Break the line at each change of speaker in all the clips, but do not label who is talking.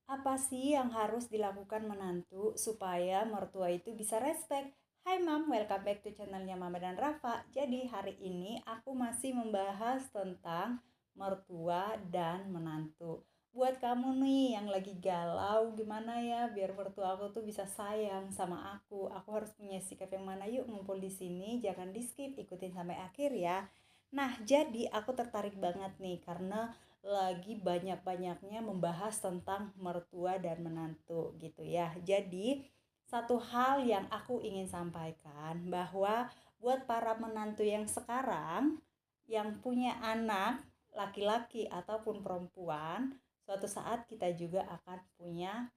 Apa sih yang harus dilakukan menantu supaya mertua itu bisa respect? Hai Mam, welcome back to channelnya Mama dan Rafa. Jadi hari ini aku masih membahas tentang mertua dan menantu. Buat kamu nih yang lagi galau gimana ya biar mertua aku tuh bisa sayang sama aku. Aku harus punya sikap yang mana? Yuk ngumpul di sini, jangan di skip, ikutin sampai akhir ya. Nah, jadi aku tertarik banget nih karena lagi banyak-banyaknya membahas tentang mertua dan menantu gitu ya. Jadi, satu hal yang aku ingin sampaikan bahwa buat para menantu yang sekarang yang punya anak laki-laki ataupun perempuan, suatu saat kita juga akan punya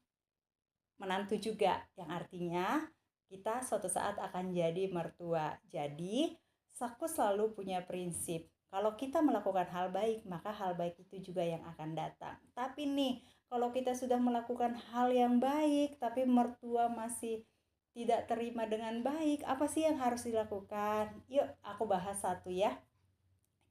menantu juga, yang artinya kita suatu saat akan jadi mertua. Jadi, aku selalu punya prinsip, kalau kita melakukan hal baik, maka hal baik itu juga yang akan datang. Tapi nih, kalau kita sudah melakukan hal yang baik, tapi mertua masih tidak terima dengan baik, apa sih yang harus dilakukan? Yuk, aku bahas satu ya.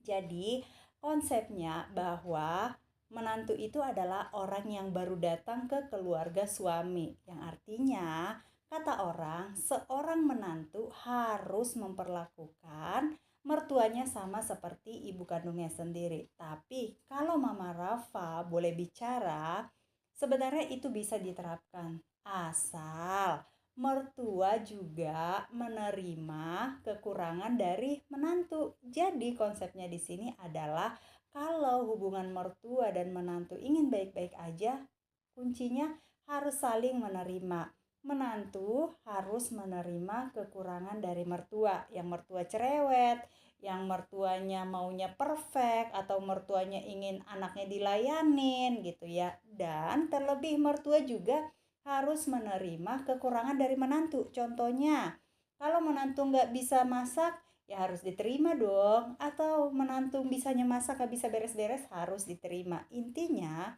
Jadi, konsepnya bahwa menantu itu adalah orang yang baru datang ke keluarga suami. Yang artinya, kata orang, seorang menantu harus memperlakukan mertuanya sama seperti ibu kandungnya sendiri. Tapi kalau Mama Rafa boleh bicara, sebenarnya itu bisa diterapkan asal mertua juga menerima kekurangan dari menantu. Jadi konsepnya di sini adalah kalau hubungan mertua dan menantu ingin baik-baik aja, kuncinya harus saling menerima. Menantu harus menerima kekurangan dari mertua. Yang mertua cerewet, yang mertuanya maunya perfect, atau mertuanya ingin anaknya dilayanin gitu ya. Dan terlebih mertua juga harus menerima kekurangan dari menantu. Contohnya, kalau menantu nggak bisa masak, ya harus diterima dong. Atau menantu bisanya masak nggak bisa beres-beres, harus diterima. Intinya,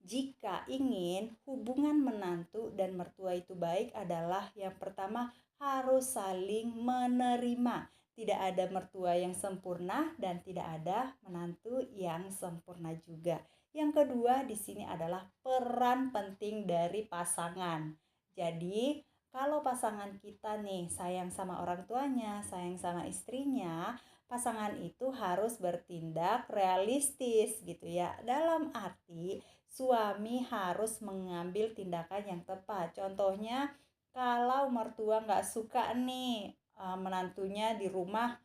jika ingin hubungan menantu dan mertua itu baik adalah yang pertama harus saling menerima. Tidak ada mertua yang sempurna dan tidak ada menantu yang sempurna juga. Yang kedua di sini adalah peran penting dari pasangan. Jadi, kalau pasangan kita nih sayang sama orang tuanya, sayang sama istrinya, pasangan itu harus bertindak realistis gitu ya. Dalam arti suami harus mengambil tindakan yang tepat. Contohnya, kalau mertua nggak suka nih menantunya di rumah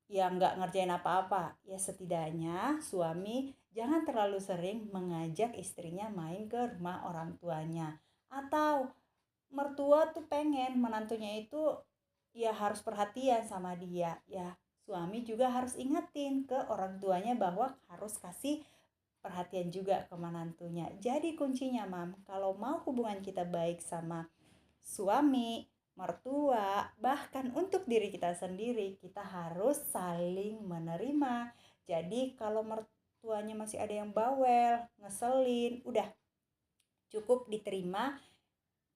yang nggak ngerjain apa-apa, ya setidaknya suami jangan terlalu sering mengajak istrinya main ke rumah orang tuanya. Atau mertua tuh pengen menantunya itu ya harus perhatian sama dia, ya suami juga harus ingetin ke orang tuanya bahwa harus kasih perhatian juga ke menantunya. Jadi kuncinya Mam, kalau mau hubungan kita baik sama suami, mertua, bahkan untuk diri kita sendiri, kita harus saling menerima. Jadi kalau mertuanya masih ada yang bawel, ngeselin, udah cukup diterima.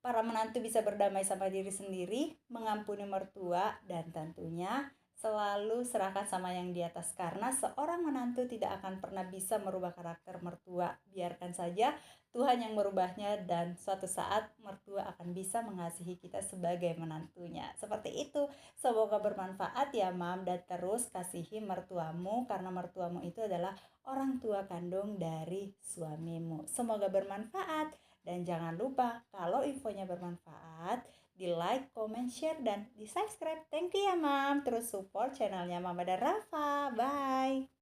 Para menantu bisa berdamai sama diri sendiri, mengampuni mertua, dan tentunya selalu serahkan sama yang di atas. Karena seorang menantu tidak akan pernah bisa merubah karakter mertua. Biarkan saja Tuhan yang merubahnya, dan suatu saat mertua akan bisa mengasihi kita sebagai menantunya. Seperti itu. Semoga bermanfaat ya Mam, dan terus kasihi mertuamu karena mertuamu itu adalah orang tua kandung dari suamimu. Semoga bermanfaat. Dan jangan lupa kalau infonya bermanfaat, di like, comment, share, dan di subscribe. Thank you ya Mam. Terus support channelnya Mama dan Rafa. Bye.